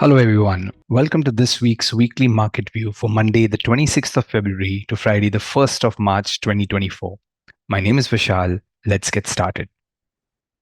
Hello, everyone. Welcome to this week's weekly market view for Monday, the 26th of February to Friday, the 1st of March, 2024. My name is Vishal. Let's get started.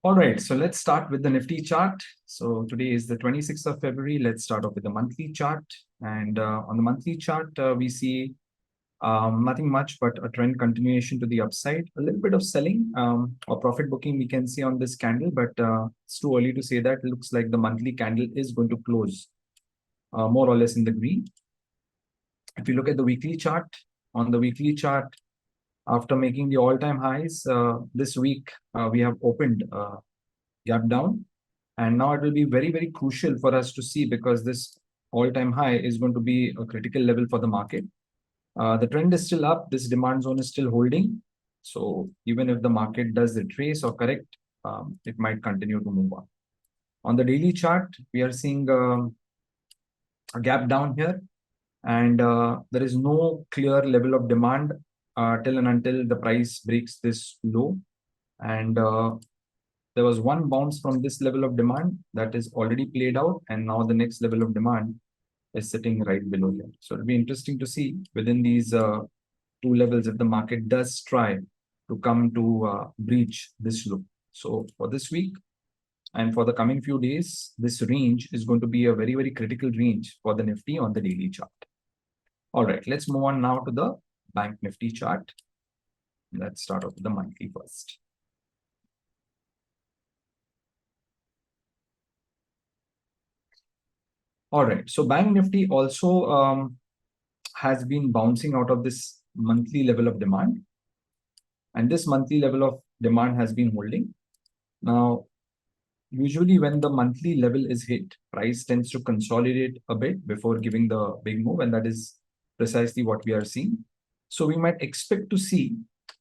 All right, so let's start with the Nifty chart. So today is the 26th of February. Let's start off with the monthly chart. And on the monthly chart, we see nothing much but a trend continuation to the upside. A little bit of selling or profit booking we can see on this candle, but it's too early to say that. It looks like the monthly candle is going to close more or less in the green. If you look at the weekly chart, on the weekly chart, after making the all-time highs this week, we have opened gap down. And now it will be very, very crucial for us to see because this all-time high is going to be a critical level for the market. The trend is still up. This demand zone is still holding. So even if the market does retrace or correct, it might continue to move on. On the daily chart, we are seeing a gap down here. And there is no clear level of demand till and until the price breaks this low. And there was one bounce from this level of demand that is already played out, and now the next level of demand is sitting right below here. So it'll be interesting to see within these two levels if the market does try to come to breach this low. So for this week and for the coming few days, this range is going to be a very, very critical range for the Nifty on the daily chart. All right, let's move on now to the Bank Nifty chart. Let's start off with the monthly first. All right, so Bank Nifty also has been bouncing out of this monthly level of demand. And this monthly level of demand has been holding. Now, usually when the monthly level is hit, price tends to consolidate a bit before giving the big move. And that is precisely what we are seeing. So we might expect to see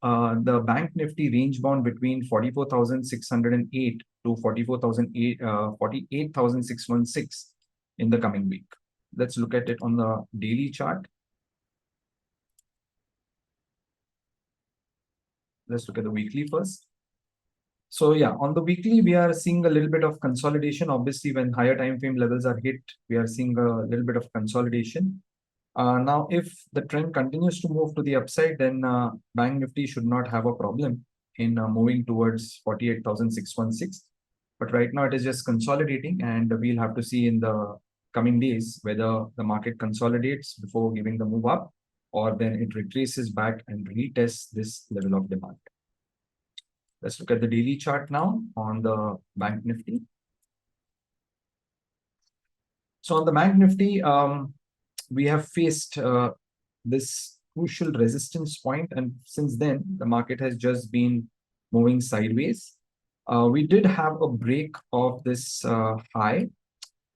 the Bank Nifty range bound between 44,608 to 48,616 in the coming week. Let's look at it on the daily chart. Let's look at the weekly first. So yeah, on the weekly, we are seeing a little bit of consolidation. Obviously, when higher time frame levels are hit, we are seeing a little bit of consolidation. Now, if the trend continues to move to the upside, then Bank Nifty should not have a problem in moving towards 48,616. But right now, it is just consolidating, and we'll have to see in the coming days whether the market consolidates before giving the move up, or then it retraces back and retests this level of demand. Let's look at the daily chart now on the Bank Nifty. So on the Bank Nifty, we have faced this crucial resistance point, and since then, the market has just been moving sideways. We did have a break of this high,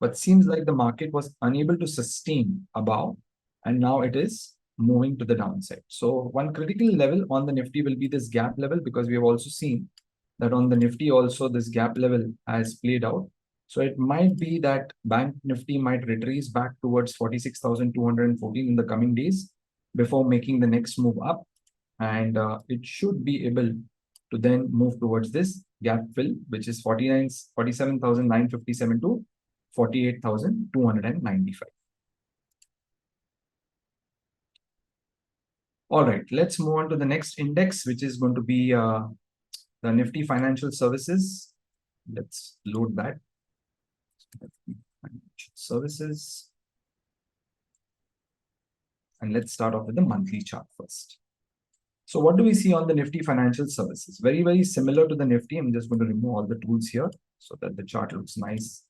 but seems like the market was unable to sustain above, and now it is moving to the downside. So one critical level on the Nifty will be this gap level, because we have also seen that on the Nifty also this gap level has played out. So it might be that Bank Nifty might retrace back towards 46,214 in the coming days before making the next move up. And it should be able to then move towards this gap fill, which is 47,957 to 48,295. All right, let's move on to the next index, which is going to be the Nifty Financial Services. Let's load that. Financial Services. And let's start off with the monthly chart first. So what do we see on the Nifty Financial Services? Very, very similar to the Nifty. I'm just going to remove all the tools here so that the chart looks nice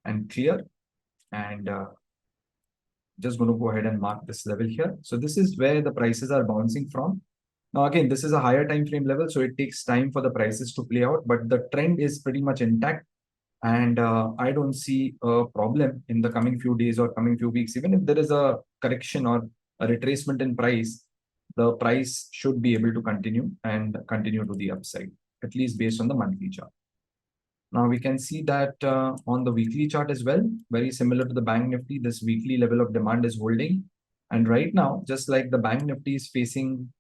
and clear. And just going to go ahead and mark this level here. So this is where the prices are bouncing from. Now, again, this is a higher time frame level, so it takes time for the prices to play out, but the trend is pretty much intact. And I don't see a problem in the coming few days or coming few weeks. Even if there is a correction or a retracement in price, the price should be able to continue to the upside, at least based on the monthly chart. Now we can see that on the weekly chart as well, very similar to the Bank Nifty, this weekly level of demand is holding. And right now, just like the Bank Nifty is facing,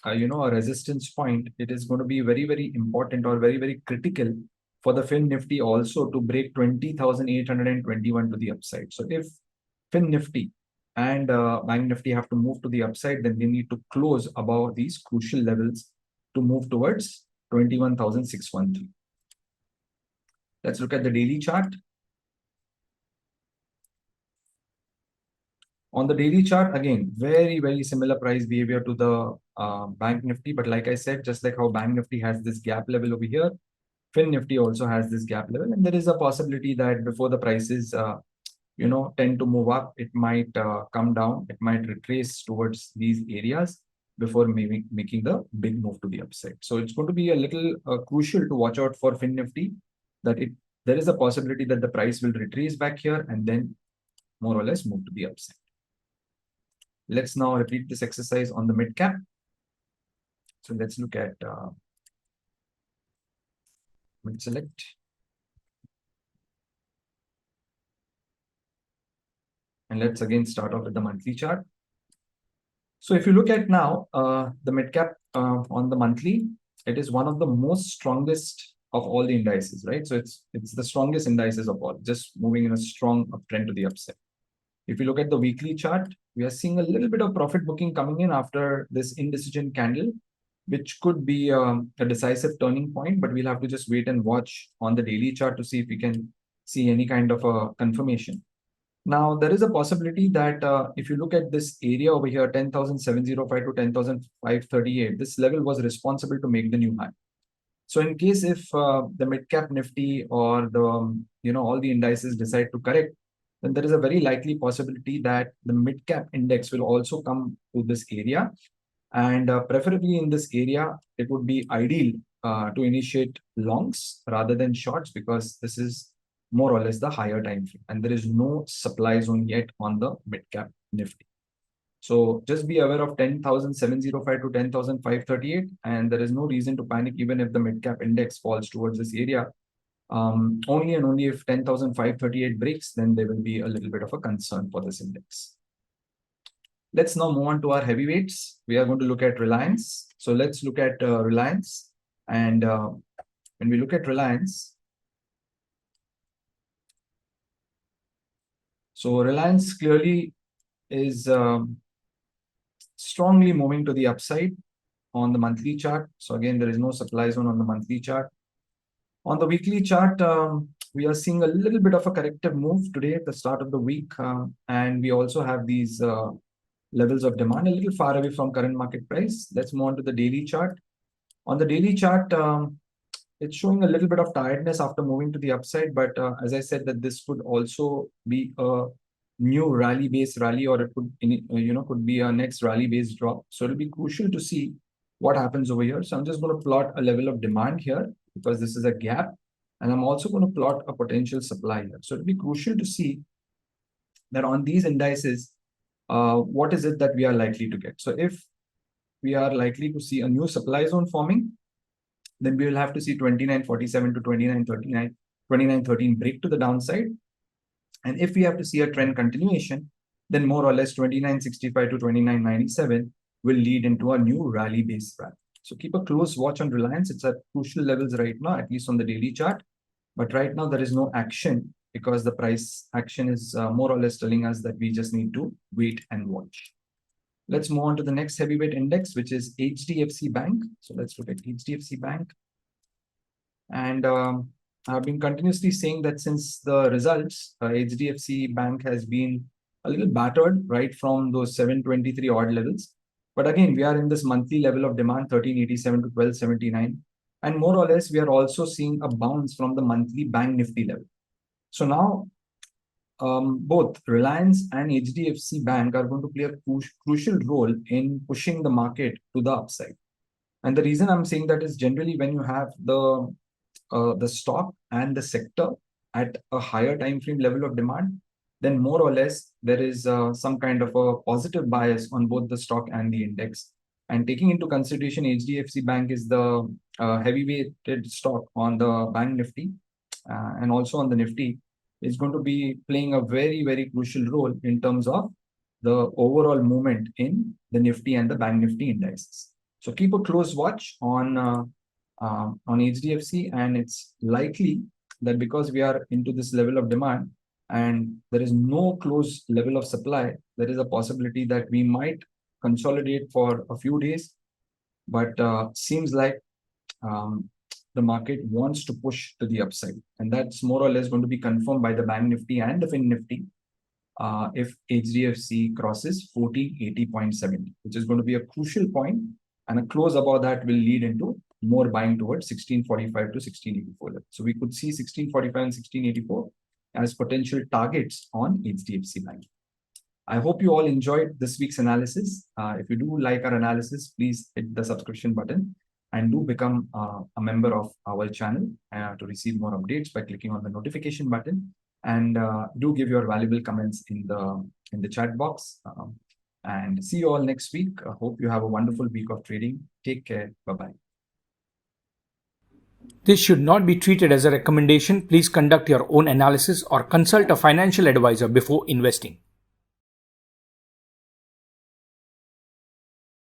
a resistance point, it is going to be very, very important or very, very critical for the Fin Nifty also to break 20,821 to the upside. So if Fin Nifty and Bank Nifty have to move to the upside, then they need to close above these crucial levels to move towards 21,613. Let's look at the daily chart. On the daily chart, again, very similar price behavior to the Bank Nifty. But like I said, just like how Bank Nifty has this gap level over here, Fin Nifty also has this gap level. And there is a possibility that before the prices, tend to move up, it might come down. It might retrace towards these areas before maybe making the big move to the upside. So it's going to be a little crucial to watch out for Fin Nifty, that there is a possibility that the price will retrace back here and then more or less move to the upside. Let's now repeat this exercise on the mid cap. So let's look at mid select. And let's again start off with the monthly chart. So if you look at now the mid cap on the monthly, it is one of the most strongest of all the indices, right? So it's the strongest indices of all, just moving in a strong uptrend to the upside. If you look at the weekly chart, we are seeing a little bit of profit booking coming in after this indecision candle, which could be a decisive turning point, but we'll have to just wait and watch on the daily chart to see if we can see any kind of a confirmation. Now, there is a possibility that if you look at this area over here, 10,705 to 10,538, this level was responsible to make the new high. So in case if the mid-cap Nifty or the, all the indices decide to correct, then there is a very likely possibility that the mid-cap index will also come to this area. And preferably in this area, it would be ideal to initiate longs rather than shorts, because this is more or less the higher time frame, and there is no supply zone yet on the mid-cap Nifty. So just be aware of 10,705 to 10,538, and there is no reason to panic even if the mid-cap index falls towards this area. Only and only if 10,538 breaks, then there will be a little bit of a concern for this index. Let's now move on to our heavyweights. We are going to look at Reliance. So let's look at Reliance. And when we look at Reliance, so Reliance clearly is strongly moving to the upside on the monthly chart. So again, there is no supply zone on the monthly chart. On the weekly chart, we are seeing a little bit of a corrective move today at the start of the week. And we also have these levels of demand a little far away from current market price. Let's move on to the daily chart. On the daily chart, it's showing a little bit of tiredness after moving to the upside. But as I said, that this could also be a new rally-based rally, or it could, could be a next rally-based drop. So it'll be crucial to see what happens over here. So I'm just going to plot a level of demand here, because this is a gap. And I'm also going to plot a potential supply here. So it'll be crucial to see that on these indices, what is it that we are likely to get. So if we are likely to see a new supply zone forming, then we will have to see 2947 to 2939, 2913 break to the downside. And if we have to see a trend continuation, then more or less 2965 to 2997 will lead into a new rally-based rally. So keep a close watch on Reliance. It's at crucial levels right now, at least on the daily chart. But right now, there is no action, because the price action is more or less telling us that we just need to wait and watch. Let's move on to the next heavyweight index, which is HDFC Bank. So let's look at HDFC Bank. And I've been continuously saying that since the results, HDFC Bank has been a little battered right from those 723 odd levels. But again, we are in this monthly level of demand, 1387 to 1279. And more or less, we are also seeing a bounce from the monthly Bank Nifty level. So now, both Reliance and HDFC Bank are going to play a crucial role in pushing the market to the upside. And the reason I'm saying that is generally when you have the stock and the sector at a higher time frame level of demand, then more or less there is some kind of a positive bias on both the stock and the index. And taking into consideration HDFC Bank is the heavyweighted stock on the Bank Nifty and also on the Nifty, is going to be playing a very crucial role in terms of the overall movement in the Nifty and the Bank Nifty indexes. So keep a close watch on on HDFC, and it's likely that because we are into this level of demand and there is no close level of supply, there is a possibility that we might consolidate for a few days. But seems like the market wants to push to the upside, and that's more or less going to be confirmed by the Bank Nifty and the Fin Nifty if HDFC crosses 4080.70, which is going to be a crucial point, and a close above that will lead into more buying towards 1645 to 1684. So we could see 1645 and 1684 as potential targets on HDFC Bank. I hope you all enjoyed this week's analysis. If you do like our analysis, please hit the subscription button and do become a member of our channel to receive more updates by clicking on the notification button. And do give your valuable comments in the chat box. And see you all next week. I hope you have a wonderful week of trading. Take care. Bye-bye. This should not be treated as a recommendation. Please conduct your own analysis or consult a financial advisor before investing.